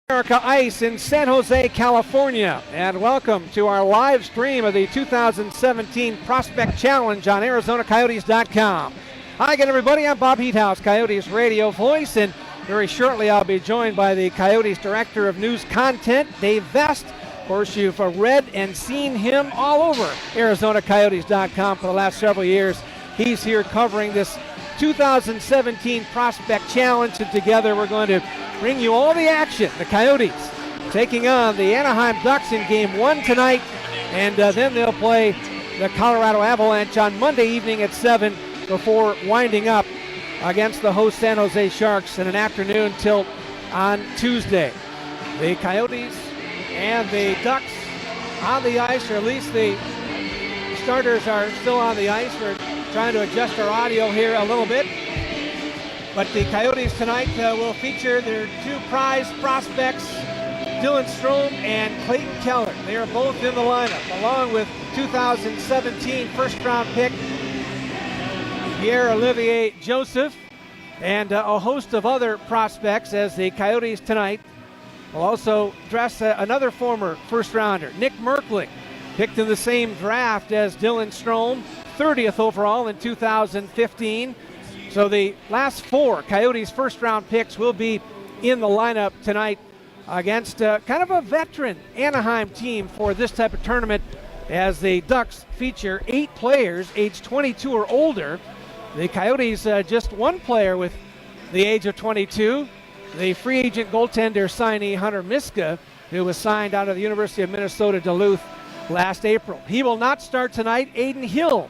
America Ice in San Jose, California, and welcome to our live stream of the 2017 Prospect Challenge on ArizonaCoyotes.com. Hi again, everybody. I'm Bob Heathouse, Coyotes radio voice, and very shortly I'll be joined by the Coyotes Director of News Content, Dave Vest. Of course, you've read and seen him all over ArizonaCoyotes.com for the last several years. He's here covering this 2017 Prospect Challenge, and together we're going to bring you all the action. The Coyotes taking on the Anaheim Ducks in Game 1 tonight, and then they'll play the Colorado Avalanche on Monday evening at 7 before winding up against the host San Jose Sharks in an afternoon tilt on Tuesday. The Coyotes and the Ducks on the ice, or at least the starters are still on the ice. We're trying to adjust our audio here a little bit. But the Coyotes tonight will feature their two prize prospects, Dylan Strome and Clayton Keller. They are both in the lineup, along with 2017 first-round pick Pierre-Olivier Joseph, and a host of other prospects, as the Coyotes tonight will also dress another former first-rounder, Nick Merkley, picked in the same draft as Dylan Strome, 30th overall in 2015. So the last four Coyotes first-round picks will be in the lineup tonight against kind of a veteran Anaheim team for this type of tournament, as the Ducks feature 8 players aged 22 or older. The Coyotes just one player with the age of 22, the free agent goaltender signee Hunter Miska, who was signed out of the University of Minnesota Duluth last April. He will not start tonight. Adin Hill,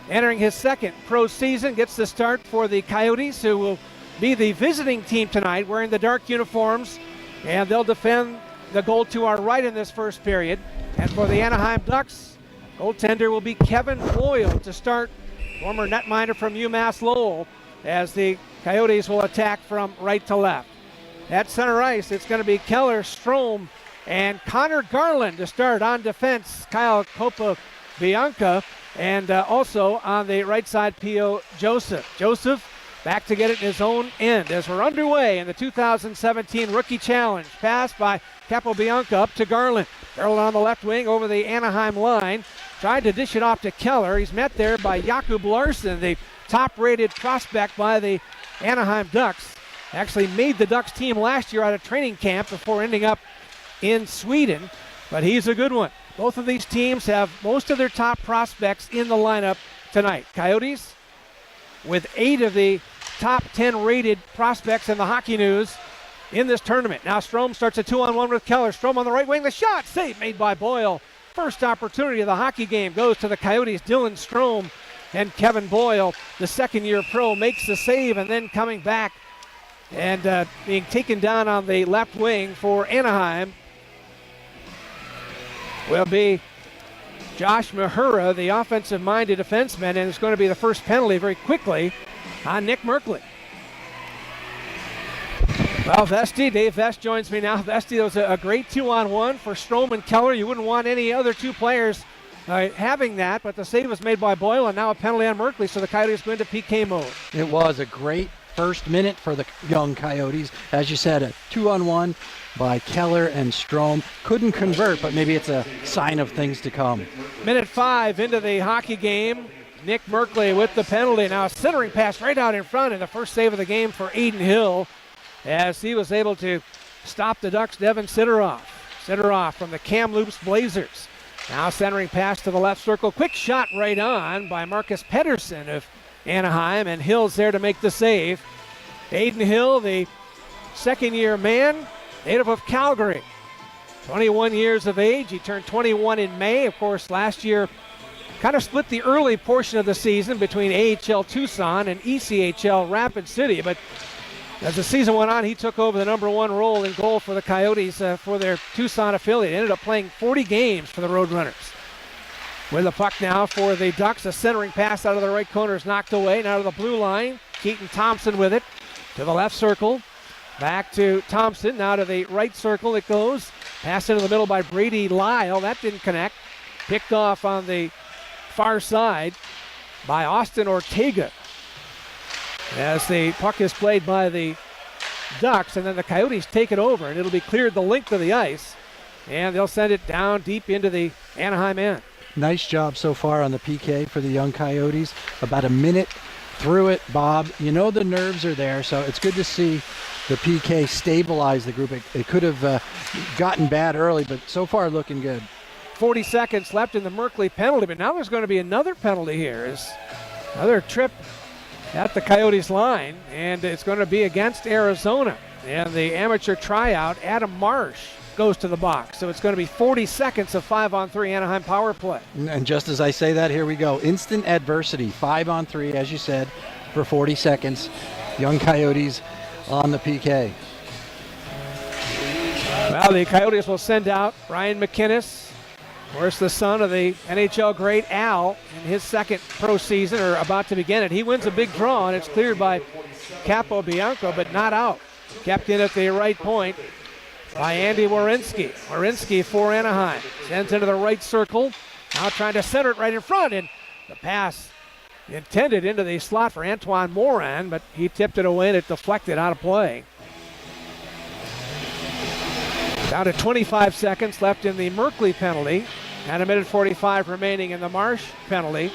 entering his second pro season, gets the start for the Coyotes, who will be the visiting team tonight, wearing the dark uniforms, and they'll defend the goal to our right in this first period. And for the Anaheim Ducks, goaltender will be Kevin Boyle to start, former netminder from UMass Lowell, as the Coyotes will attack from right to left. At center ice, it's going to be Keller, Strome, and Connor Garland to start on defense. Kyle Copa-Bianca. And also on the right side, P.O. Joseph. Joseph back to get it in his own end as we're underway in the 2017 Rookie Challenge. Pass by Capobianca up to Garland. Garland on the left wing over the Anaheim line. Tried to dish it off to Keller. He's met there by Jakub Larson, the top-rated prospect by the Anaheim Ducks. Actually made the Ducks team last year out of training camp before ending up in Sweden, but he's a good one. Both of these teams have most of their top prospects in the lineup tonight. Coyotes with 8 of the top 10 rated prospects in the Hockey News in this tournament. Now Strome starts a 2-on-1 with Keller. Strome on the right wing, the shot, save made by Boyle. First opportunity of the hockey game goes to the Coyotes. Dylan Strome, and Kevin Boyle, the second-year pro, makes the save, and then coming back and being taken down on the left wing for Anaheim will be Josh Mahura, the offensive-minded defenseman, and it's going to be the first penalty very quickly on Nick Merkley. Well, Dave Vest joins me now. Vesty, was a great 2-on-1 for Strome and Keller. You wouldn't want any other two players having that, but the save was made by Boyle, and now a penalty on Merkley, so the Coyotes go into PK mode. It was a great first minute for the young Coyotes. As you said, a 2-on-1 by Keller and Strome. Couldn't convert, but maybe it's a sign of things to come. Minute 5 into the hockey game. Nick Merkley with the penalty. Now a centering pass right out in front, and the first save of the game for Adin Hill, as he was able to stop the Ducks' Devin Sidoroff. Sidoroff from the Kamloops Blazers. Now centering pass to the left circle. Quick shot right on by Marcus Pettersson of Anaheim, and Hill's there to make the save. Adin Hill, the second-year man, native of Calgary, 21 years of age. He turned 21 in May. Of course, last year kind of split the early portion of the season between AHL Tucson and ECHL Rapid City, but as the season went on, he took over the number 1 role in goal for the Coyotes for their Tucson affiliate. Ended up playing 40 games for the Roadrunners. With the puck now for the Ducks, a centering pass out of the right corner is knocked away. Now to the blue line, Keaton Thompson with it to the left circle. Back to Thompson, now to the right circle it goes. Pass into the middle by Brady Lyle. That didn't connect. Picked off on the far side by Austin Ortega. As the puck is played by the Ducks, and then the Coyotes take it over, and it'll be cleared the length of the ice, and they'll send it down deep into the Anaheim end. Nice job so far on the PK for the young Coyotes. About a minute through it, Bob. You know the nerves are there, so it's good to see the PK stabilize the group. It could have gotten bad early, but so far looking good. 40 seconds left in the Merkley penalty, but now there's going to be another penalty here. It's another trip at the Coyotes line, and it's going to be against Arizona. And the amateur tryout, Adam Marsh, goes to the box. So it's going to be 40 seconds of 5-on-3 Anaheim power play. And just as I say that, here we go. Instant adversity, 5-on-3, as you said, for 40 seconds. Young Coyotes on the PK. Well, the Coyotes will send out Ryan McInnes, of course, the son of the NHL great Al in his second pro season, or about to begin it. He wins a big draw, and it's cleared by Capobianco, but not out. Kept in at the right point by Andy Werenski. Werenski for Anaheim. Sends into the right circle. Now trying to center it right in front, and the pass intended into the slot for Antoine Morin, but he tipped it away and it deflected out of play. Down to 25 seconds left in the Merkley penalty, and a minute 45 remaining in the Marsh penalty.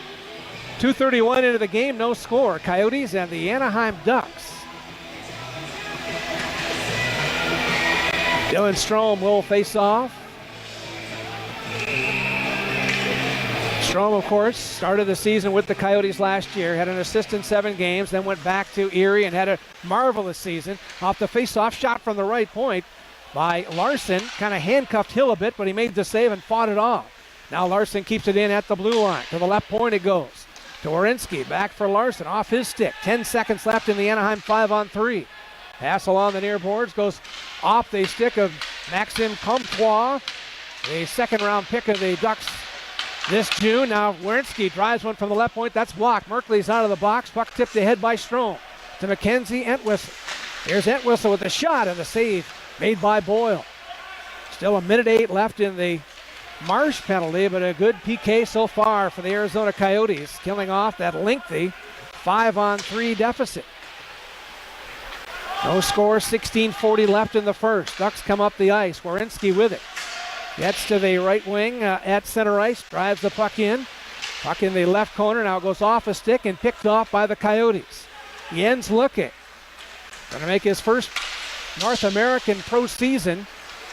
2:31 into the game, no score. Coyotes and the Anaheim Ducks. Dylan Strome will face off. Strome, of course, started the season with the Coyotes last year, had an assist in 7 games, then went back to Erie and had a marvelous season. Off the face-off shot from the right point by Larson, kind of handcuffed Hill a bit, but he made the save and fought it off. Now Larson keeps it in at the blue line. To the left point it goes. To Werenski, back for Larson, off his stick. 10 seconds left in the Anaheim 5-on-3. Pass along the near boards, goes off the stick of Maxime Comtois, a second-round pick of the Ducks this June. Now Werenski drives one from the left point. That's blocked. Merkley's out of the box. Puck tipped ahead by Strome. To Mackenzie Entwistle. Here's Entwistle with the shot, and the save made by Boyle. Still a minute 8 left in the Marsh penalty, but a good PK so far for the Arizona Coyotes, killing off that lengthy 5-on-3 deficit. No score, 16:40 left in the first. Ducks come up the ice. Werenski with it. Gets to the right wing at center ice, drives the puck in. Puck in the left corner, now goes off a stick and picked off by the Coyotes. Jens Lucke, going to make his first North American pro season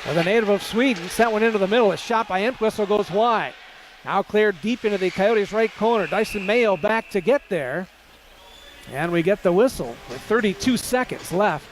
with a native of Sweden. Sent one into the middle. A shot by Entwistle goes wide. Now cleared deep into the Coyotes' right corner. Dyson Mayo back to get there. And we get the whistle with 32 seconds left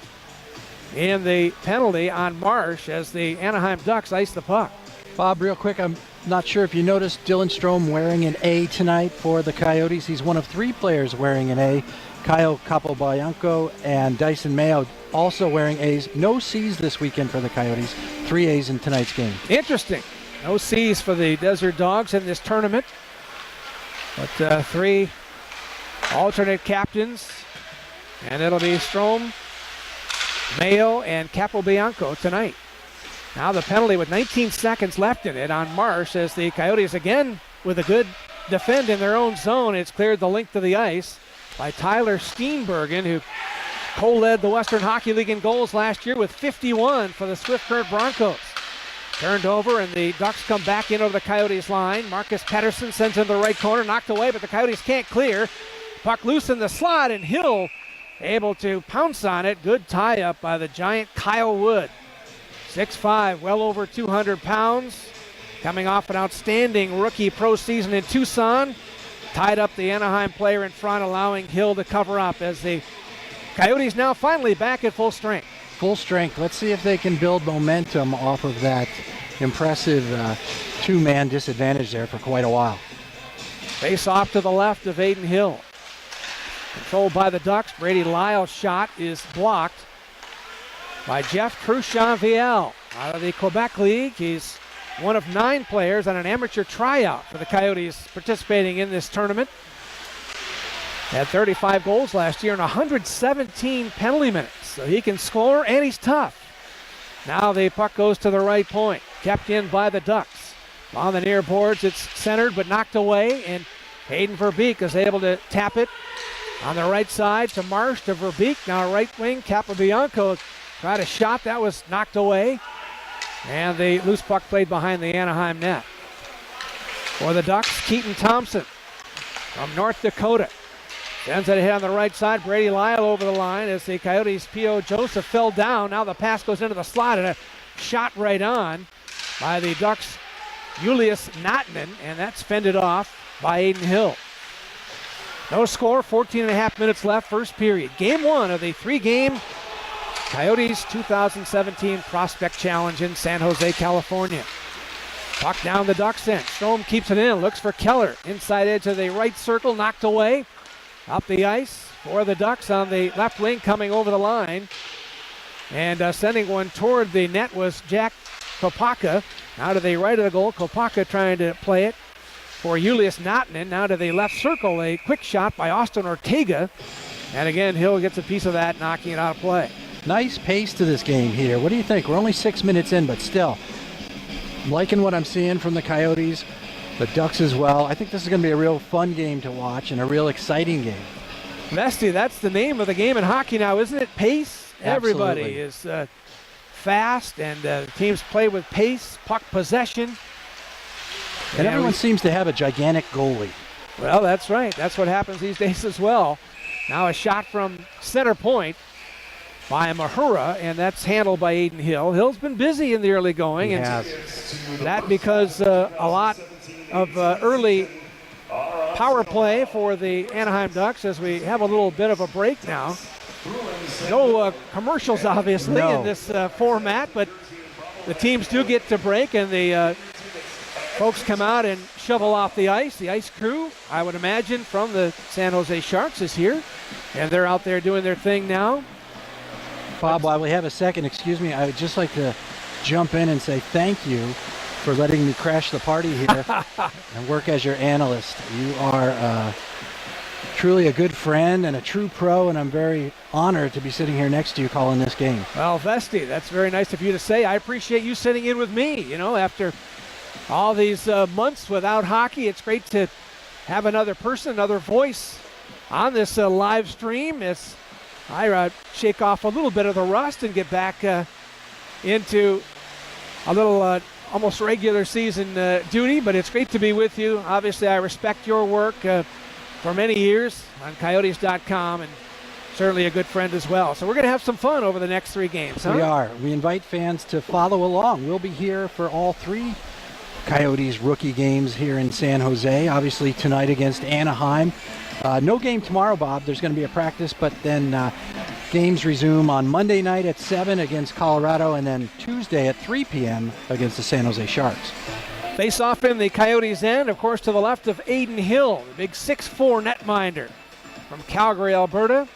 in the penalty on Marsh as the Anaheim Ducks ice the puck. Bob, real quick, I'm not sure if you noticed Dylan Strome wearing an A tonight for the Coyotes. He's one of 3 players wearing an A. Kyle Capobianco and Dyson Mayo also wearing A's. No C's this weekend for the Coyotes. 3 A's in tonight's game. Interesting. No C's for the Desert Dogs in this tournament. But 3 alternate captains. And it'll be Strome, Mayo, and Capobianco tonight. Now the penalty with 19 seconds left in it on Marsh as the Coyotes again with a good defend in their own zone. It's cleared the length of the ice by Tyler Steenbergen, who co-led the Western Hockey League in goals last year with 51 for the Swift Current Broncos. Turned over, and the Ducks come back in over the Coyotes line. Marcus Pettersson sends in the right corner, knocked away, but the Coyotes can't clear. Puck loose in the slot, and Hill able to pounce on it. Good tie-up by the giant Kyle Wood. 6'5", well over 200 pounds. Coming off an outstanding rookie pro season in Tucson. Tied up the Anaheim player in front, allowing Hill to cover up as the Coyotes now finally back at full strength. Full strength. Let's see if they can build momentum off of that impressive 2-man disadvantage there for quite a while. Face off to the left of Aiden Hill. Controlled by the Ducks. Brady Lyle's shot is blocked by Jeff Cruchon-Viel out of the Quebec League. He's one of 9 players on an amateur tryout for the Coyotes participating in this tournament. Had 35 goals last year and 117 penalty minutes. So he can score, and he's tough. Now the puck goes to the right point. Kept in by the Ducks. On the near boards, it's centered but knocked away, and Hayden Verbeek is able to tap it on the right side to Marsh, to Verbeek. Now right wing, Capobianco Tried a shot that was knocked away. And the loose puck played behind the Anaheim net. For the Ducks, Keaton Thompson from North Dakota. Sends it ahead on the right side. Brady Lyle over the line as the Coyotes' P.O. Joseph fell down. Now the pass goes into the slot and a shot right on by the Ducks' Julius Nattinen, and that's fended off by Aiden Hill. No score, 14 and a half minutes left, first period. Game one of the three-game Coyotes 2017 Prospect Challenge in San Jose, California. Puck down the Ducks end. Strome keeps it in, looks for Keller. Inside edge of the right circle, knocked away. Up the ice for the Ducks on the left wing, coming over the line. And sending one toward the net was Jack Kopaka. Now to the right of the goal, Kopaka trying to play it for Julius Nattinen. Now to the left circle, a quick shot by Austin Ortega. And again, Hill gets a piece of that, knocking it out of play. Nice pace to this game here. What do you think? We're only 6 minutes in, but still, I'm liking what I'm seeing from the Coyotes, the Ducks as well. I think this is going to be a real fun game to watch and a real exciting game. Vesty, that's the name of the game in hockey now, isn't it? Pace. Absolutely. Everybody is fast, and teams play with pace, puck possession. And everyone seems to have a gigantic goalie. Well, that's right. That's what happens these days as well. Now a shot from center point by Mahura, and that's handled by Aiden Hill. Hill's been busy in the early going, He and has. that because a lot of early power play for the Anaheim Ducks as we have a little bit of a break now. No commercials, obviously, in this format, but the teams do get to break, and the folks come out and shovel off the ice. The ice crew, I would imagine, from the San Jose Sharks is here, and they're out there doing their thing now. Bob, while we have a second, excuse me, I would just like to jump in and say thank you for letting me crash the party here and work as your analyst. You are truly a good friend and a true pro, and I'm very honored to be sitting here next to you calling this game. Well, Vesty, that's very nice of you to say. I appreciate you sitting in with me. You know, after all these months without hockey, it's great to have another person, another voice on this live stream. It's I shake off a little bit of the rust and get back into a little almost regular season duty, but it's great to be with you. Obviously, I respect your work for many years on Coyotes.com, and certainly a good friend as well. So we're going to have some fun over the next three games, huh? We are. We invite fans to follow along. We'll be here for all three Coyotes rookie games here in San Jose. Obviously, tonight against Anaheim. No game tomorrow, Bob. There's going to be a practice, but then games resume on Monday night at 7 against Colorado, and then Tuesday at 3 p.m. against the San Jose Sharks. Face off in the Coyotes' end, of course, to the left of Aiden Hill, the big 6'4" netminder from Calgary, Alberta.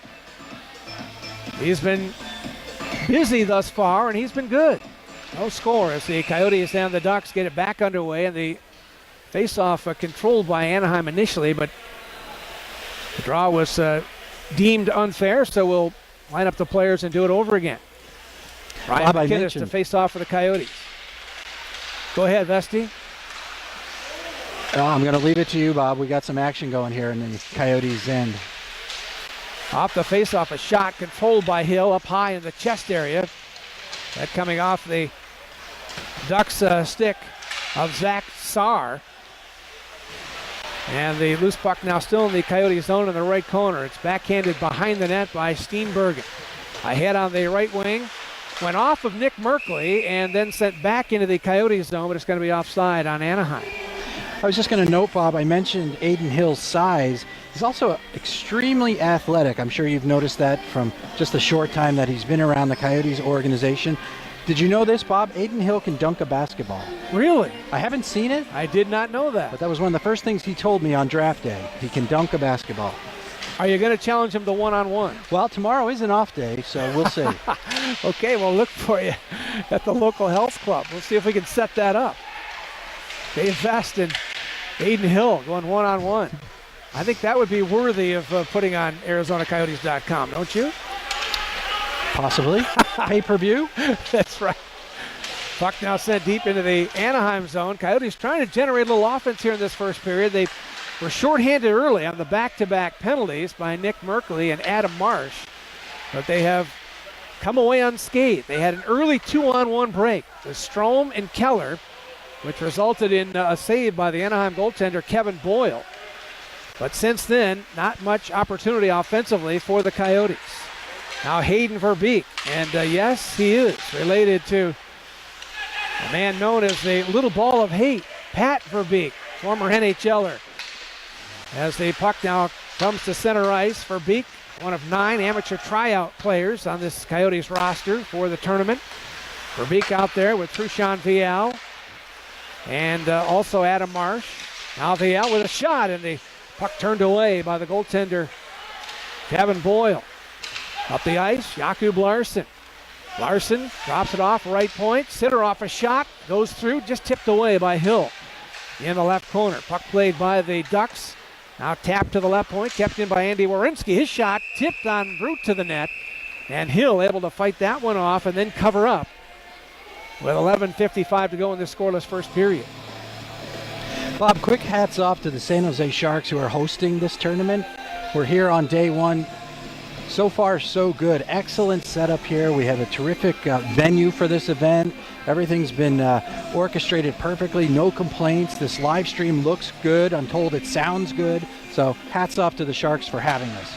He's been busy thus far, and he's been good. No score as the Coyotes and the Ducks get it back underway, and the face-off controlled by Anaheim initially, but the draw was deemed unfair, so we'll line up the players and do it over again. Ryan McKinnis to face off for the Coyotes. Go ahead, Vesty. I'm going to leave it to you, Bob. We got some action going here in the Coyotes' end. Off the face-off, a shot controlled by Hill up high in the chest area. That coming off the Ducks stick of Zach Saar. And the loose puck now still in the Coyote zone in the right corner. It's backhanded behind the net by Steenbergen. Ahead on the right wing. Went off of Nick Merkley and then sent back into the Coyote zone, but it's going to be offside on Anaheim. I was just going to note, Bob, I mentioned Aiden Hill's size. He's also extremely athletic. I'm sure you've noticed that from just the short time that he's been around the Coyotes organization. Did you know this, Bob? Aiden Hill can dunk a basketball. Really? I haven't seen it. I did not know that. But that was one of the first things he told me on draft day. He can dunk a basketball. Are you going to challenge him to one-on-one? Well, tomorrow is an off day, so we'll see. Okay, we'll look for you at the local health club. We'll see if we can set that up. Dave Vest and Aiden Hill going one-on-one. I think that would be worthy of putting on ArizonaCoyotes.com, don't you? Possibly. Pay-per-view? That's right. Puck now sent deep into the Anaheim zone. Coyotes trying to generate a little offense here in this first period. They were shorthanded early on the back-to-back penalties by Nick Merkley and Adam Marsh. But they have come away unscathed. They had an early 2-on-1 break with Strome and Keller, which resulted in a save by the Anaheim goaltender Kevin Boyle. But since then, not much opportunity offensively for the Coyotes. Now Hayden Verbeek, and yes, he is related to a man known as the Little Ball of Hate, Pat Verbeek, former NHLer. As the puck now comes to center ice, Verbeek, one of 9 amateur tryout players on this Coyotes roster for the tournament. Verbeek out there with Trushan Vial and also Adam Marsh. Now Vial with a shot, and the puck turned away by the goaltender Kevin Boyle. Up the ice, Jakub Larson. Larson drops it off right point. Sitter off a shot, goes through, just tipped away by Hill in the left corner. Puck played by the Ducks. Now tapped to the left point, kept in by Andy Werenski. His shot tipped en route to the net, and Hill able to fight that one off and then cover up with 11:55 to go in this scoreless first period. Bob, quick hats off to the San Jose Sharks who are hosting this tournament. We're here on day one. So far, so good. Excellent setup here. We have a terrific venue for this event. Everything's been orchestrated perfectly. No complaints. This live stream looks good. I'm told it sounds good. So hats off to the Sharks for having us.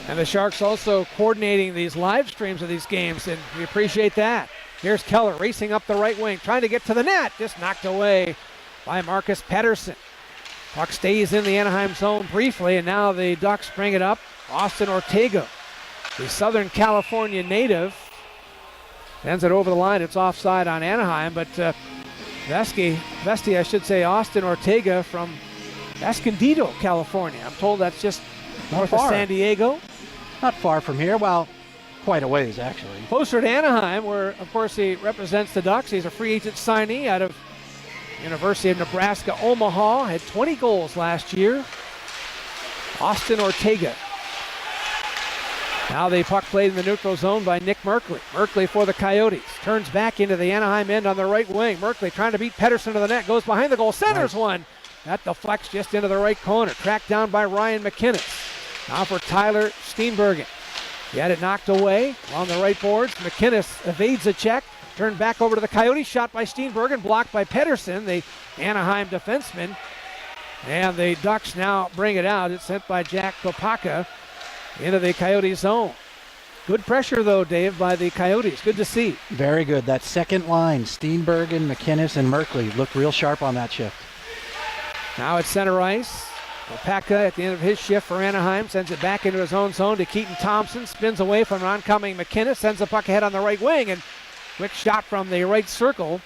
And the Sharks also coordinating these live streams of these games, and we appreciate that. Here's Keller racing up the right wing, trying to get to the net. Just knocked away by Marcus Pettersson. Puck stays in the Anaheim zone briefly, and now the Ducks bring it up. Austin Ortega, the Southern California native, sends it over the line. It's offside on Anaheim, but Austin Ortega from Escondido, California. I'm told that's just north of San Diego. Not far from here. Well, quite a ways, actually. Closer to Anaheim, where, of course, he represents the Ducks. He's a free agent signee out of University of Nebraska, Omaha. Had 20 goals last year. Austin Ortega. Now the puck played in the neutral zone by Nick Merkley. Merkley for the Coyotes. Turns back into the Anaheim end on the right wing. Merkley trying to beat Pettersson to the net. Goes behind the goal. Centers one. That deflects just into the right corner. Tracked down by Ryan McInnes. Now for Tyler Steenbergen. He had it knocked away along the right boards. McInnes evades a check. Turned back over to the Coyotes. Shot by Steenbergen. Blocked by Pettersson, the Anaheim defenseman. And the Ducks now bring it out. It's sent by Jack Kopaka into the Coyotes zone. Good pressure, though, Dave, by the Coyotes. Good to see. Very good. That second line, Steenbergen, McInnes, and Merkley looked real sharp on that shift. Now it's center ice. Kopaka at the end of his shift for Anaheim sends it back into his own zone to Keaton Thompson. Spins away from an oncoming McInnes. Sends the puck ahead on the right wing. And quick shot from the right circle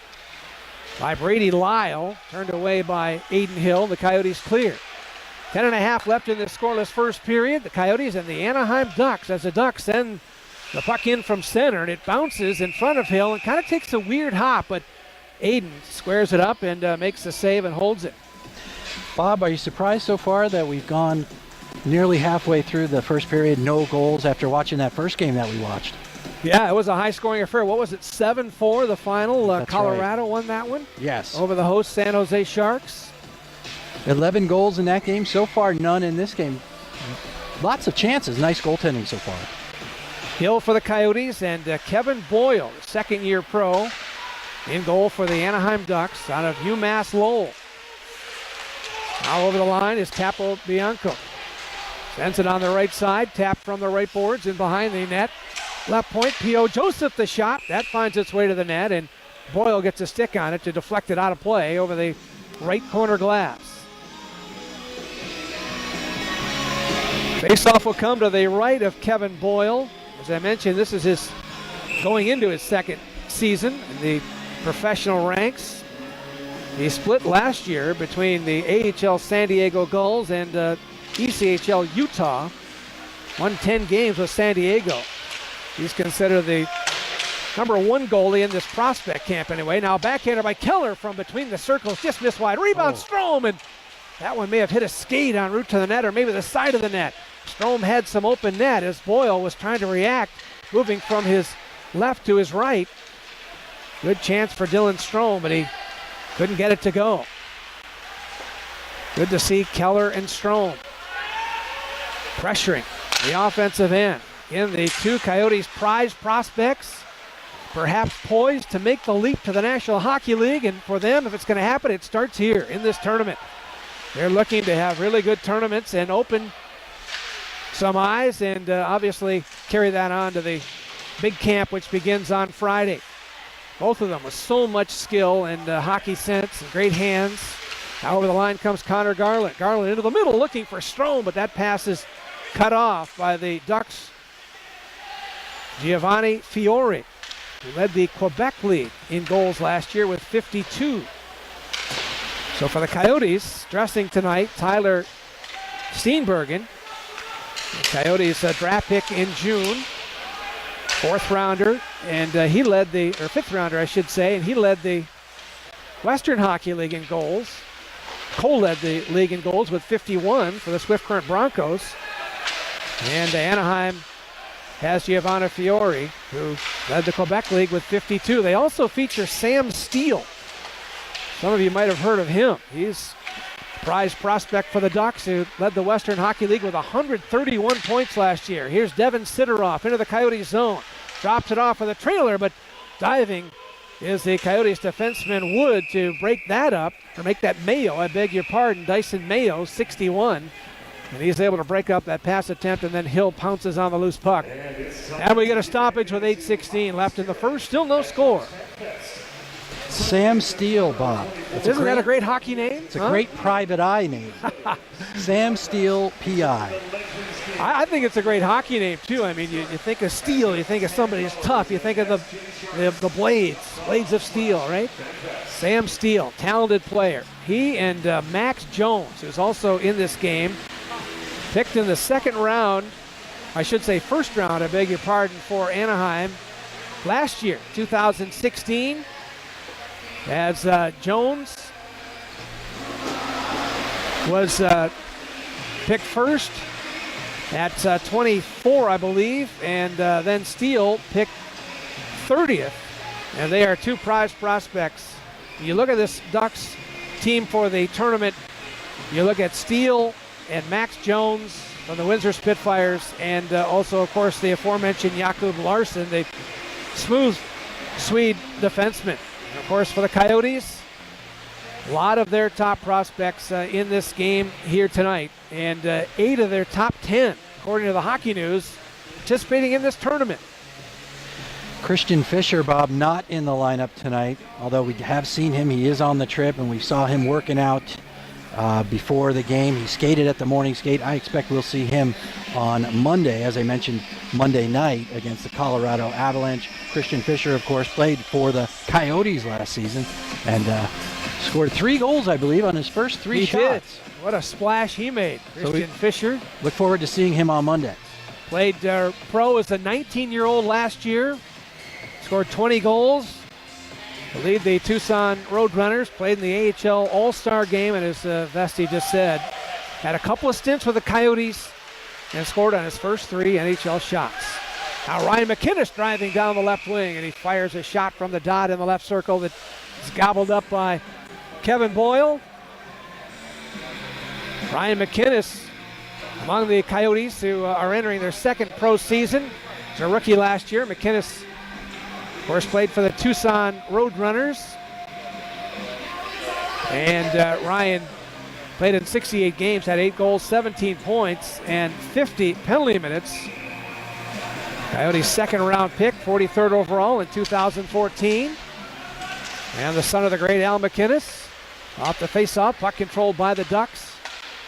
by Brady Lyle. Turned away by Aiden Hill. The Coyotes clear. 10:30 left in this scoreless first period. The Coyotes and the Anaheim Ducks, as the Ducks send the puck in from center, and it bounces in front of Hill and kind of takes a weird hop, but Aiden squares it up and makes the save and holds it. Bob, are you surprised so far that we've gone nearly halfway through the first period, no goals, after watching that first game that we watched? Yeah, it was a high-scoring affair. What was it, 7-4 the final? Colorado right. Won that one? Yes. Over the host San Jose Sharks. 11 goals in that game. So far, none in this game. Lots of chances. Nice goaltending so far. Hill for the Coyotes, and Kevin Boyle, the second-year pro, in goal for the Anaheim Ducks out of UMass Lowell. Now over the line is Capo Bianco. Sends it on the right side, tapped from the right boards and behind the net. Left point, P.O. Joseph the shot. That finds its way to the net, and Boyle gets a stick on it to deflect it out of play over the right corner glass. Faceoff will come to the right of Kevin Boyle. As I mentioned, this is his going into his second season in the professional ranks. He split last year between the AHL San Diego Gulls and ECHL Utah. Won 10 games with San Diego. He's considered the #1 goalie in this prospect camp anyway. Now backhanded by Keller from between the circles. Just missed wide. Rebound Strome, and that one may have hit a skate en route to the net or maybe the side of the net. Strome had some open net as Boyle was trying to react, moving from his left to his right. Good chance for Dylan Strome, but he couldn't get it to go. Good to see Keller and Strome pressuring the offensive end. in the two Coyotes prize prospects, perhaps poised to make the leap to the National Hockey League. And for them, if it's going to happen, it starts here in this tournament. They're looking to have really good tournaments and open some eyes and obviously carry that on to the big camp, which begins on Friday. Both of them with so much skill and hockey sense and great hands. Now over the line comes Connor Garland. Garland into the middle looking for Strome, but that pass is cut off by the Ducks' Giovanni Fiore, who led the Quebec League in goals last year with 52. So for the Coyotes, dressing tonight, Tyler Steenbergen. The Coyotes draft pick in June, fourth rounder, and he led fifth rounder, I should say, and he led the Western Hockey League in goals. Cole led the league in goals with 51 for the Swift Current Broncos. And Anaheim has Giovanni Fiore, who led the Quebec League with 52. They also feature Sam Steele. Some of you might have heard of him. He's a prize prospect for the Ducks, who led the Western Hockey League with 131 points last year. Here's Devin Sidoroff into the Coyotes zone. Drops it off with a trailer, but diving is the Coyotes defenseman Wood to break that up, or make that Mayo, I beg your pardon, Dyson Mayo, 61. And he's able to break up that pass attempt, and then Hill pounces on the loose puck. And we get a stoppage with 8:16 left in the first. Still no score. Sam Steele, Bob. Isn't that a great hockey name? It's a great private eye name. Sam Steele, P.I. I think it's a great hockey name, too. I mean, you think of steel, you think of somebody who's tough, you think of the blades of steel, right? Sam Steele, talented player. He and Max Jones, who's also in this game, picked in the second round, I should say first round, I beg your pardon, for Anaheim last year, 2016. As Jones was picked first at 24, I believe, and then Steele picked 30th. And they are two prize prospects. You look at this Ducks team for the tournament, you look at Steele and Max Jones from the Windsor Spitfires, and also, of course, the aforementioned Jakub Larsson, the smooth Swede defenseman. And of course, for the Coyotes, a lot of their top prospects in this game here tonight. And 8 of their top 10, according to the Hockey News, participating in this tournament. Christian Fischer, Bob, not in the lineup tonight, although we have seen him. He is on the trip, and we saw him working out before the game. He skated at the morning skate. I expect we'll see him on Monday, as I mentioned, Monday night against the Colorado Avalanche. Christian Fischer, of course, played for the Coyotes last season and scored 3 goals, I believe, on his first 3 shots. Did. What a splash he made, Christian Fischer. Look forward to seeing him on Monday. Played pro as a 19-year-old last year. Scored 20 goals. To lead the Tucson Roadrunners. Played in the AHL All-Star game, and as Vesti just said, had a couple of stints with the Coyotes and scored on his first 3 NHL shots. Now Ryan McInnes driving down the left wing, and he fires a shot from the dot in the left circle that is gobbled up by Kevin Boyle. Ryan McInnes among the Coyotes, who are entering their second pro season. He's a rookie last year. McInnes, of course, played for the Tucson Roadrunners. And Ryan played in 68 games, had 8 goals, 17 points, and 50 penalty minutes. Coyotes' second round pick, 43rd overall in 2014. And the son of the great Al McInnes. Off the face-off, puck controlled by the Ducks.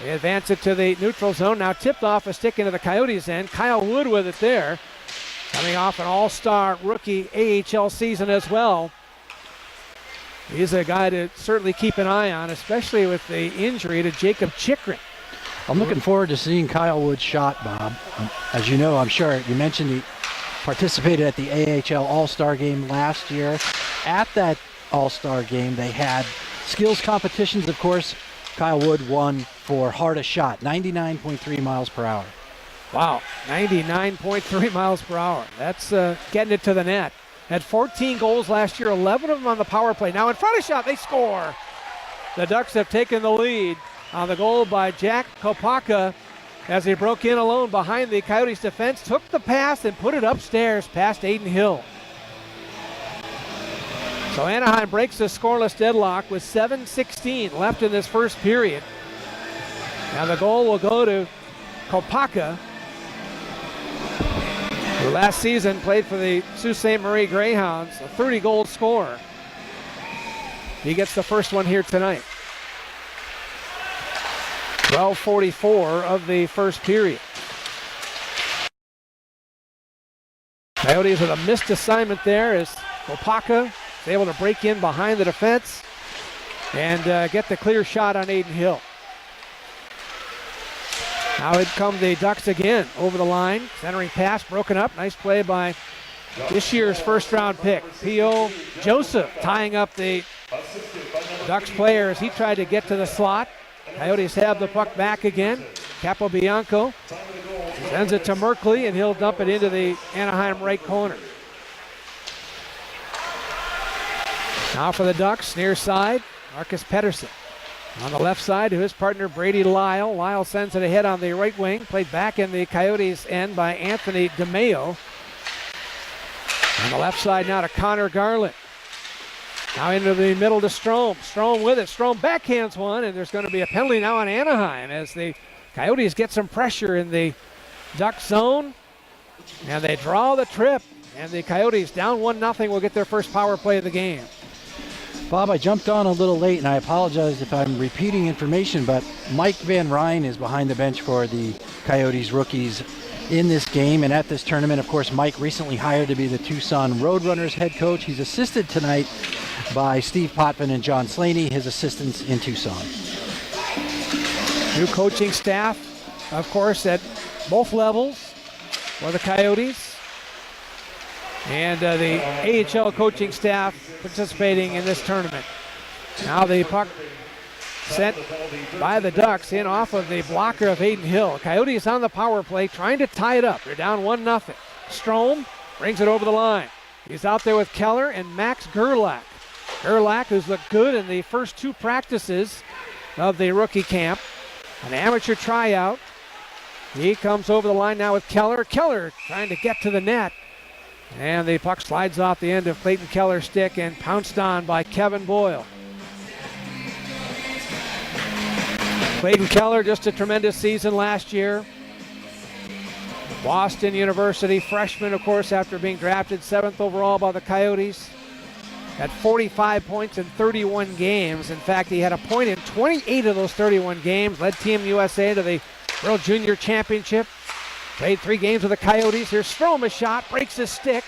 They advance it to the neutral zone. Now tipped off a stick into the Coyotes' end. Kyle Wood with it there. Coming off an all-star rookie AHL season as well. He's a guy to certainly keep an eye on, especially with the injury to Jacob Chikrin. I'm looking forward to seeing Kyle Wood's shot, Bob. As you know, I'm sure you mentioned he participated at the AHL All-Star game last year. At that All-Star game, they had skills competitions, of course. Kyle Wood won for hardest shot, 99.3 miles per hour. Wow, 99.3 miles per hour. That's getting it to the net. Had 14 goals last year, 11 of them on the power play. Now in front of shot, they score. The Ducks have taken the lead on the goal by Jack Kopaka. as he broke in alone behind the Coyotes defense, took the pass and put it upstairs past Aiden Hill. So Anaheim breaks the scoreless deadlock with 7:16 left in this first period. Now the goal will go to Kopaka, who last season played for the Sault Ste. Marie Greyhounds, a 30-goal scorer. He gets the first one here tonight. 12:44 of the first period. Coyotes with a missed assignment there as Kopaka is able to break in behind the defense and get the clear shot on Aiden Hill. Now it come the Ducks again over the line. Centering pass broken up. Nice play by this year's first-round pick, P.O. Joseph, tying up the Ducks player as he tried to get to the slot. Coyotes have the puck back again. Capobianco sends it to Merkley, and he'll dump it into the Anaheim right corner. Now for the Ducks, near side, Marcus Pettersson. On the left side to his partner Brady Lyle. Lyle sends it ahead on the right wing. Played back in the Coyotes' end by Anthony DeMeo. On the left side now to Connor Garland. Now into the middle to Strome. Strome with it. Strome backhands one, and there's going to be a penalty now on Anaheim as the Coyotes get some pressure in the Duck zone. And they draw the trip. And the Coyotes down 1-0 will get their first power play of the game. Bob, I jumped on a little late, and I apologize if I'm repeating information, but Mike Van Ryn is behind the bench for the Coyotes rookies in this game and at this tournament. Of course, Mike recently hired to be the Tucson Roadrunners head coach. He's assisted tonight by Steve Potvin and John Slaney, his assistants in Tucson. New coaching staff, of course, at both levels for the Coyotes. And the AHL coaching staff participating in this tournament. Now the puck sent by the Ducks in off of the blocker of Aiden Hill. Coyotes on the power play trying to tie it up. They're down 1-0. Strome brings it over the line. He's out there with Keller and Max Gerlach. Gerlach, who's looked good in the first two practices of the rookie camp. An amateur tryout. He comes over the line now with Keller. Keller trying to get to the net. And the puck slides off the end of Clayton Keller's stick and pounced on by Kevin Boyle. Clayton Keller, just a tremendous season last year. Boston University freshman, of course, after being drafted 7th overall by the Coyotes. Had 45 points in 31 games. In fact, he had a point in 28 of those 31 games. Led Team USA to the World Junior Championship. Played 3 games with the Coyotes. Here's Strome, a shot, breaks his stick,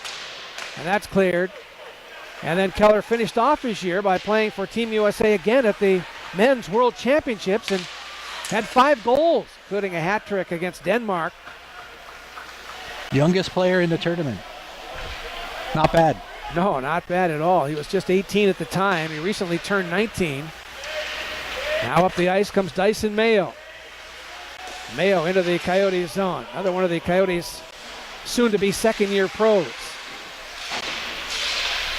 and that's cleared. And then Keller finished off his year by playing for Team USA again at the Men's World Championships and had 5 goals, including a hat trick against Denmark. Youngest player in the tournament. Not bad. No, not bad at all. He was just 18 at the time. He recently turned 19. Now up the ice comes Dyson Mayo. Mayo into the Coyotes zone. Another one of the Coyotes soon-to-be second-year pros.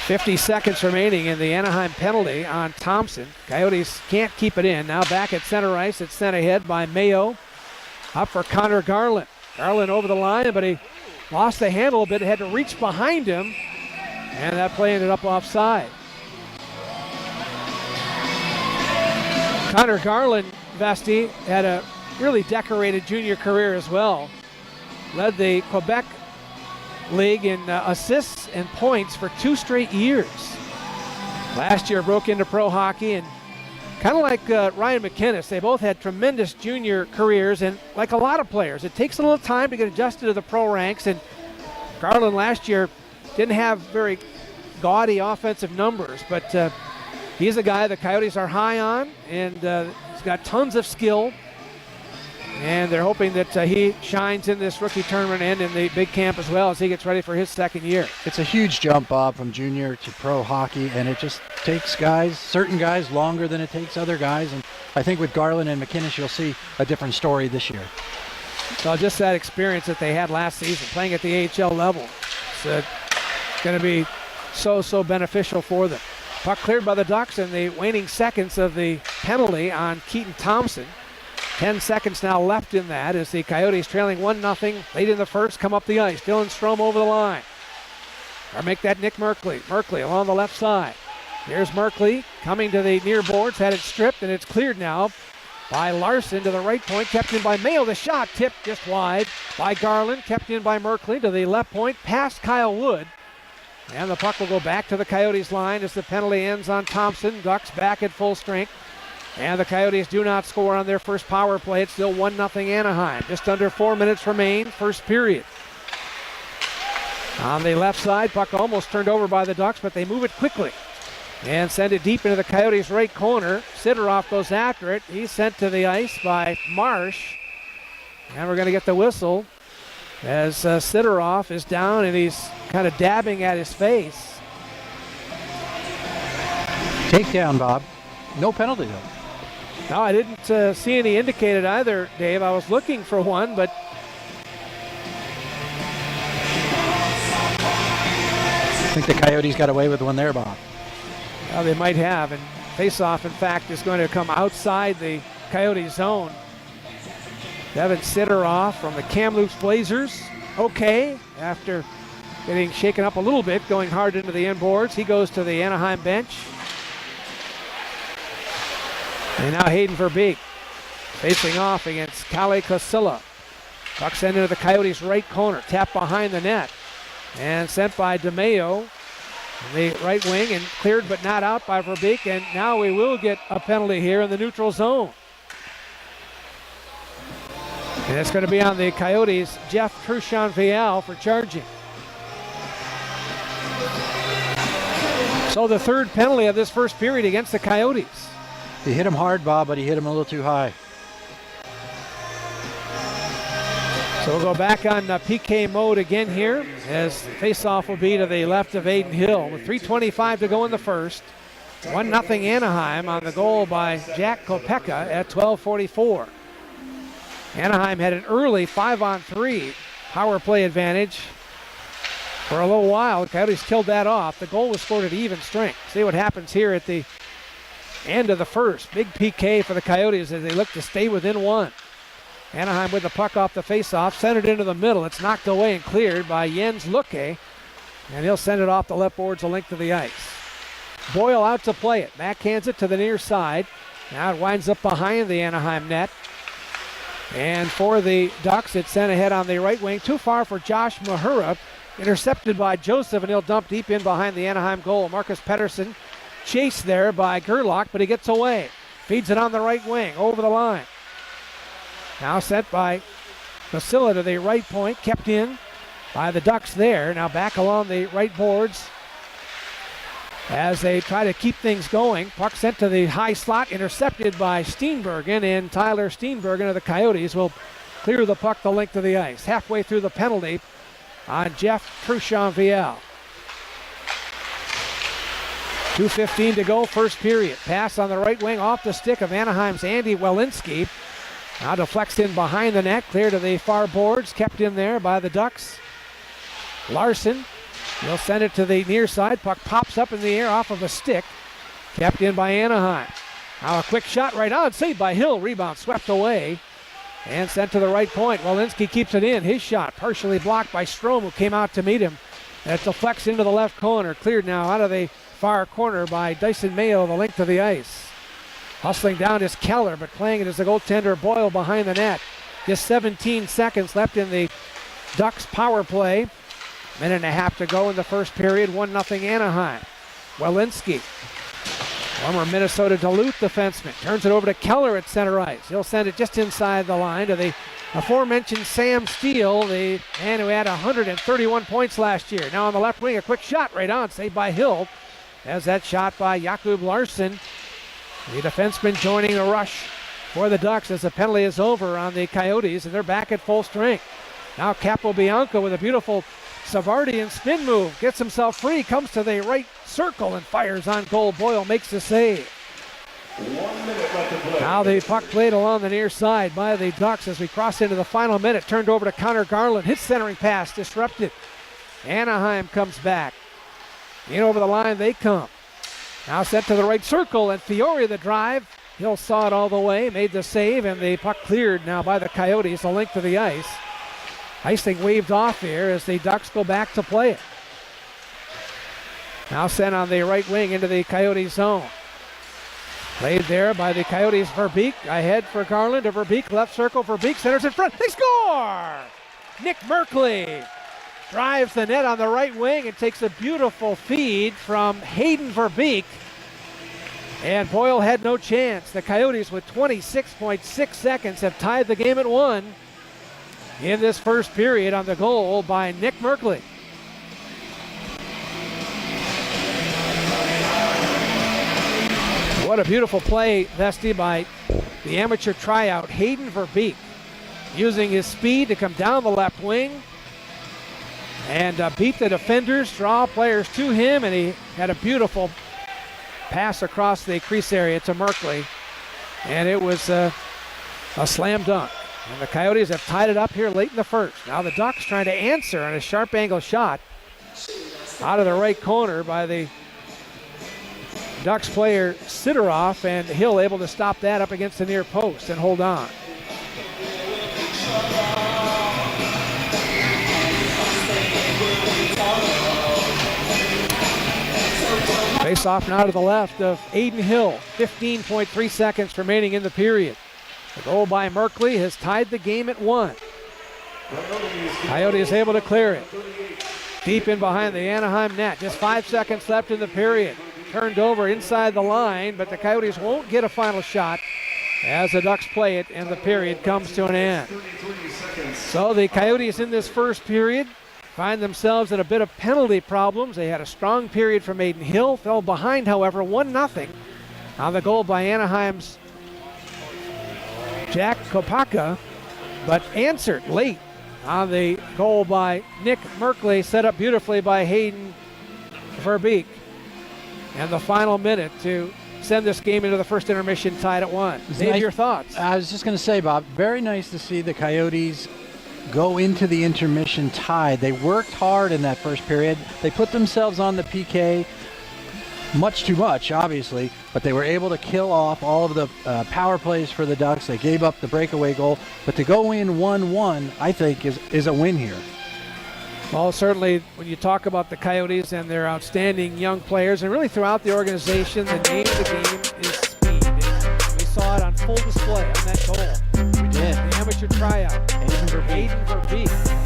50 seconds remaining in the Anaheim penalty on Thompson. Coyotes can't keep it in. Now back at center ice. It's sent ahead by Mayo. Up for Connor Garland. Garland over the line, but he lost the handle a bit. Had to reach behind him, and that play ended up offside. Connor Garland, Vesti, had a really decorated junior career as well. Led the Quebec League in assists and points for 2 straight years. Last year broke into pro hockey, and kind of like Ryan McInnes, they both had tremendous junior careers, and like a lot of players, it takes a little time to get adjusted to the pro ranks, and Garland last year didn't have very gaudy offensive numbers, but he's a guy the Coyotes are high on, and he's got tons of skill. And they're hoping that he shines in this rookie tournament and in the big camp as well as he gets ready for his second year. It's a huge jump, Bob, from junior to pro hockey, and it just takes certain guys, longer than it takes other guys. And I think with Garland and McInnes, you'll see a different story this year. So just that experience that they had last season, playing at the AHL level, it's going to be so beneficial for them. Puck cleared by the Ducks in the waning seconds of the penalty on Keaton Thompson. 10 seconds now left in that as the Coyotes trailing 1-0 late in the first come up the ice. Dylan Strome over the line. Or make that Nick Merkley. Merkley along the left side. Here's Merkley coming to the near boards, had it stripped, and it's cleared now by Larson to the right point, kept in by Mayo. The shot tipped just wide by Garland, kept in by Merkley to the left point, past Kyle Wood. And the puck will go back to the Coyotes line as the penalty ends on Thompson. Ducks back at full strength. And the Coyotes do not score on their first power play. It's still 1-0 Anaheim. Just under 4 minutes remain, first period. On the left side, puck almost turned over by the Ducks, but they move it quickly and send it deep into the Coyotes' right corner. Sidorov goes after it. He's sent to the ice by Marsh. And we're going to get the whistle as Sidorov is down and he's kind of dabbing at his face. Takedown, Bob. No penalty, though. No, I didn't see any indicated either, Dave. I was looking for one, but I think the Coyotes got away with one there, Bob. well, they might have. And faceoff, in fact, is going to come outside the Coyote zone. Devin Sidorov from the Kamloops Blazers. Okay, after getting shaken up a little bit, going hard into the inboards. He goes to the Anaheim bench. And now Hayden Verbeek facing off against Kalle Kosilla. Puck sent into the Coyotes' right corner. Tap behind the net. And sent by DeMayo. The right wing and cleared but not out by Verbeek. And now we will get a penalty here in the neutral zone. And it's going to be on the Coyotes' Jeff Truchon-Vial for charging. So the third penalty of this first period against the Coyotes. He hit him hard, Bob, but he hit him a little too high. So we'll go back on PK mode again here as faceoff will be to the left of Aiden Hill with 3:25 to go in the first. 1-0 Anaheim on the goal by Jack Kopeka at 12:44. Anaheim had an early 5-on-3 power play advantage for a little while. The Coyotes killed that off. The goal was scored at even strength. See what happens here at the end of the first. Big PK for the Coyotes as they look to stay within one. Anaheim with the puck off the faceoff, sent it into the middle. It's knocked away and cleared by Jens Luque, and he'll send it off the left boards a length of the ice. Boyle out to play it. Backhands it to the near side. Now it winds up behind the Anaheim net. And for the Ducks, it's sent ahead on the right wing. Too far for Josh Mahura. Intercepted by Joseph, and he'll dump deep in behind the Anaheim goal. Marcus Pettersson chased there by Gerlach, but he gets away. Feeds it on the right wing, over the line. Now sent by Vasila to the right point, kept in by the Ducks there. Now back along the right boards as they try to keep things going. Puck sent to the high slot, intercepted by Steenbergen, and Tyler Steenbergen of the Coyotes will clear the puck the length of the ice. Halfway through the penalty on Jeff Truchon-Vial. 2:15 to go, first period. Pass on the right wing off the stick of Anaheim's Andy Welinski. Now deflects in behind the net, clear to the far boards, kept in there by the Ducks. Larson, he'll send it to the near side. Puck pops up in the air off of a stick, kept in by Anaheim. Now a quick shot right on, saved by Hill. Rebound swept away and sent to the right point. Welinski keeps it in. His shot partially blocked by Strome, who came out to meet him. And it deflects into the left corner, cleared now out of the far corner by Dyson Mayo the length of the ice. Hustling down is Keller, but playing it as the goaltender Boyle behind the net. Just 17 seconds left in the Ducks power play. Minute and a half to go in the first period. 1-0 Anaheim. Welinski, former Minnesota Duluth defenseman, turns it over to Keller at center ice. He'll send it just inside the line to the aforementioned Sam Steele, the man who had 131 points last year. Now on the left wing, a quick shot right on, saved by Hill. As that shot by Jakub Larson. The defenseman joining the rush for the Ducks as the penalty is over on the Coyotes, and they're back at full strength. Now Capobianco with a beautiful Savardian spin move. Gets himself free, comes to the right circle and fires on goal. Boyle makes the save. 1 minute left to play. Now the puck played along the near side by the Ducks as we cross into the final minute. Turned over to Connor Garland. His centering pass disrupted. Anaheim comes back. In over the line they come. Now set to the right circle, and Fiore the drive Hill saw it all the way, made the save, and the puck cleared now by the Coyotes the length of the ice. Icing waved off here as the Ducks go back to play it. Now sent on the right wing into the Coyotes zone. Played there by the Coyotes. Verbeek ahead for Garland to Verbeek, left circle. Verbeek centers in front. They score! Nick Merkley drives the net on the right wing and takes a beautiful feed from Hayden Verbeek. And Boyle had no chance. The Coyotes, with 26.6 seconds, have tied the game at 1 in this first period on the goal by Nick Merkley. What a beautiful play, Vesty, by the amateur tryout, Hayden Verbeek, using his speed to come down the left wing and beat the defenders, draw players to him, and he had a beautiful pass across the crease area to Merkley, and it was a slam dunk. And the Coyotes have tied it up here late in the first. Now the Ducks trying to answer on a sharp angle shot out of the right corner by the Ducks player Sidoroff, and Hill able to stop that up against the near post and hold on. Face off now to the left of Aiden Hill. 15.3 seconds remaining in the period. The goal by Merkley has tied the game at 1. Coyote is able to clear it. Deep in behind the Anaheim net. Just 5 seconds left in the period. Turned over inside the line, but the Coyotes won't get a final shot as the Ducks play it and the period comes to an end. So the Coyotes in this first period find themselves in a bit of penalty problems. They had a strong period from Aiden Hill, fell behind, however, 1-0 on the goal by Anaheim's Jack Kopaka, but answered late on the goal by Nick Merkley, set up beautifully by Hayden Verbeek. And the final minute to send this game into the first intermission tied at 1. Dave, nice. Your thoughts? I was just going to say, Bob, very nice to see the Coyotes go into the intermission tied. They worked hard in that first period. They put themselves on the PK, much too much, obviously, but they were able to kill off all of the power plays for the Ducks. They gave up the breakaway goal, but to go in 1-1, I think, is a win here. Well, certainly when you talk about the Coyotes and their outstanding young players, and really throughout the organization, the name of the game is speed. And we saw it on full display on that goal. We did. The amateur tryout. Hayden Verbeek